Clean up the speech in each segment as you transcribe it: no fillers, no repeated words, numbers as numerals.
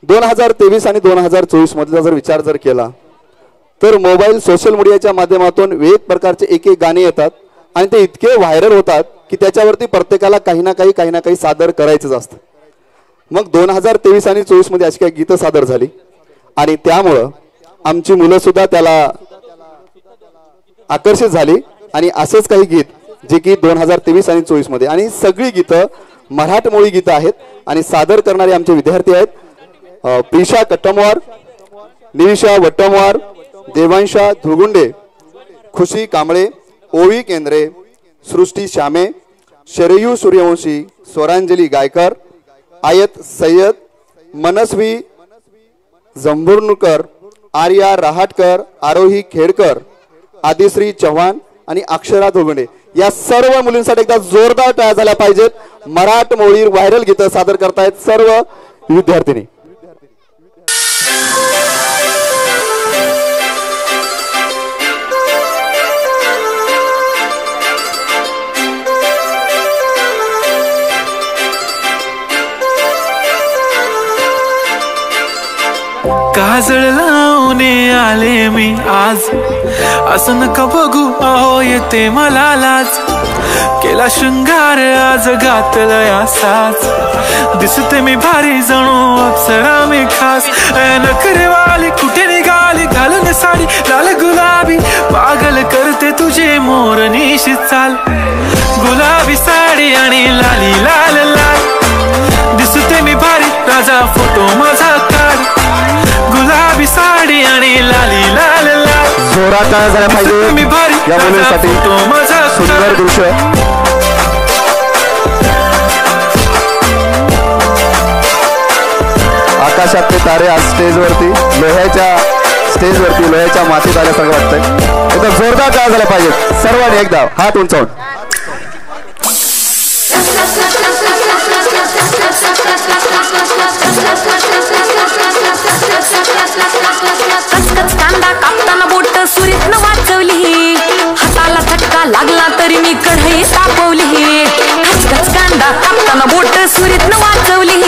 2023 आणि 2024 मधला जर विचार जर केला तर मोबाईल सोशल मीडियाच्या माध्यमातून वेग प्रकारचे एक गाणे येतात आणि ते इतके व्हायरल होतात की त्याच्यावरती प्रत्येकाला काही ना काही सादर करायचंच असतं। मग 2023 आणि 24 मध्ये अशी काही गीतं सादर झाली आणि त्यामुळे आमची मुलं सुद्धा त्याला आकर्षित झाली आणि असेच काही गीत जे की 2023 आणि 24 मध्ये आणि सगळी गीतं मराठमोळी गीतं आहेत आणि सादर करणारे आमचे विद्यार्थी आहेत प्रिशा कट्टमवार, निविशा वट्टमवार, देवांशा धुळगुंडे, खुशी कांबळे, ओवी केंद्रे, सृष्टी श्यामे, शरयू सूर्यवंशी, स्वरांजली गायकर, आयत सय्यद, मनस्वी जंभुर्णकर, आर्या रहाटकर, आरोही खेडकर, आदिश्री चव्हाण आणि अक्षरा धुळगुंडे या सर्व मुलींसाठी एकदा जोरदार टाळ्या झाल्या पाहिजेत। मराठमोळी व्हायरल गीतं सादर करतायत सर्व विद्यार्थिनी। काजळ लावणे आले मी आज, असं नका बघू अहो येते मला लाज। केला शृंगार आज घातलाय असाच, दिसते मी भारी जणू अप्सरा मी खास। नखरेवाली कुठे निघाली घालून साडी लाल गुलाबी, पागल करते तुझे मोरनीशी चाल। गुलाबी साडी आणि लाली लाल लाल, दिसते मी भारी राजा फोटो माझा काढ। गुलाबी साडी आणि लाली लाल लाल, जोरात टाळ्या झाल्या पाहिजे मी भारी या मुलींसाठी। माझा सुंदर दृश्य आकाशात ते तारे आज स्टेजवरती लोह्याच्या मातीत आल्यासारखं वाटतंय। एकदा जोरदार टाळ्या झाल्या पाहिजेत सर्वांनी, एकदा हात उंचावून। कचकच कांदा कापताना बोट सुरीतनं वाचवली, हाताला झटका लागला तरी मी कढई तापवली। कचकच कांदा कापताना बोट सुरीतनं वाचवली,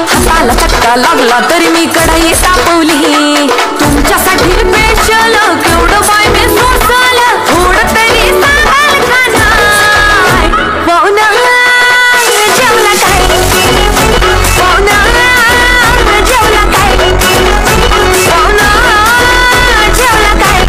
हाताला झटका लागला तरी मी कढई तापवली। तुमच्यासाठी स्पेशल केवढं बाय मी सोसल, थोडं तरी सांगाल का नाय? पाहुणा जेवला काय? पाहुणा जेवला काय? पाहुणा जेवला काय?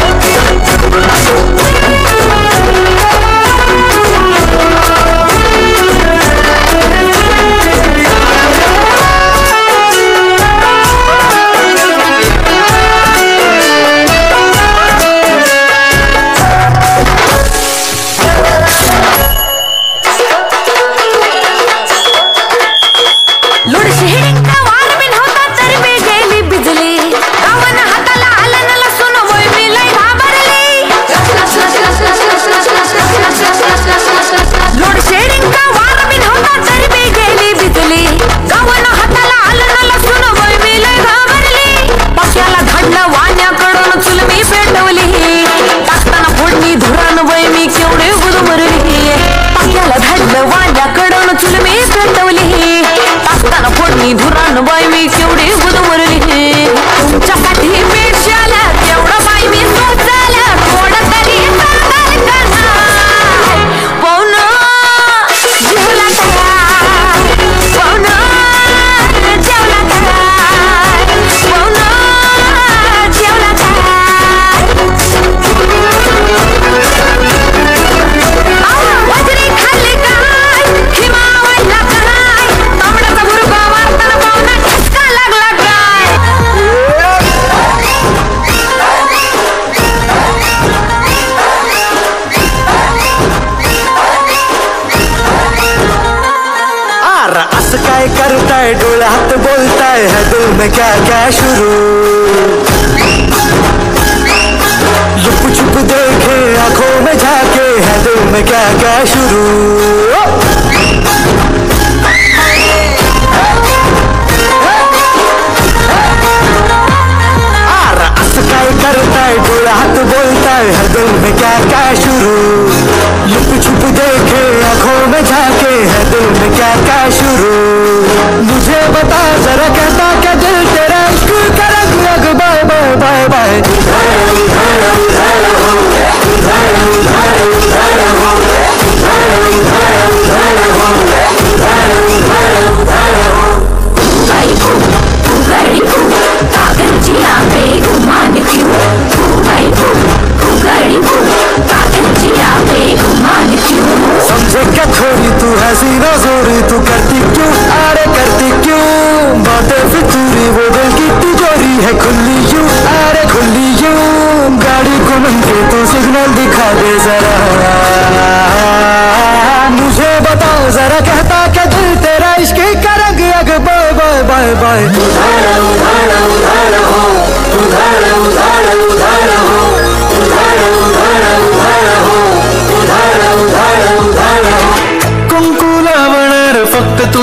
धुरान बाई मी केवढी गुदमरली, तुमच्यासाठी पेशाला केवढं बाई मी सोचाला, थोडं तरी सांगाल का नाय? पाहुणा जेवला काय? पाहुणा जेवला काय? पाहुणा जेवला काय? वजरी खाल्ली काय? हिमावळला काय? तांबड्याचा मुरगा वारताना पाहुणा ठसका लागला काय? आर असं काय करताय डोळ्यात बोलताय, है दिल में क्या क्या शुरू। लुप छुप देखे आंखों में झाके, है दिल में क्या क्या शुरू। आर असं काय करताय डोळ्यात बोलताय, है दिल में क्या क्या शुरू। लुप छुप देखे आंखों में झाके, है दिल में क्या क्या शुरू। मुझे बता जरा कहता क्या दिल के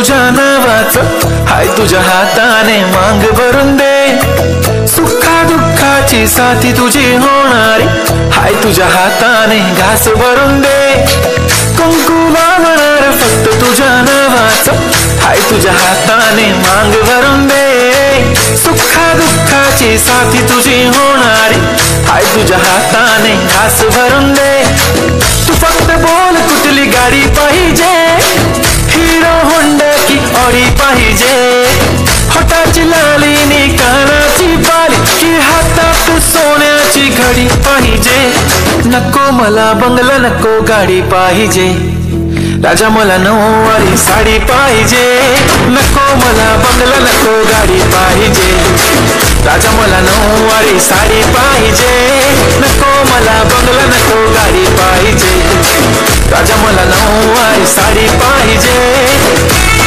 तुझ्या नावाचं हाय तुझ्या हाताने मांग भरून दे सुखा दुःखाची साथी तुझी होणारी हाय तुझ्या हाताने घास भरून दे कुंकू वाहणार फक्त तुझ्या नावाचं हाय तुझ्या हाताने मांग भरून दे सुखा दुःखाची साथी तुझी होणारी हाय तुझ्या हाताने घास भरून दे तू फक्त बोल कुठली गाडी पाहिजे हिरो होंडा की ऑडी पाहिजे होटाची लालीनी कानाची बाली की हातात सोन्याची घडी पाहिजे नको मला बंगला नको गाडी पाहिजे राजा मला नऊवारी साडी पाहिजे नको मला बंगला नको गाडी पाहिजे राजा मला नऊवारी साडी पाहिजे नको मला बंगला नको गाडी पाहिजे राजा मला नऊवारी साडी पाहिजे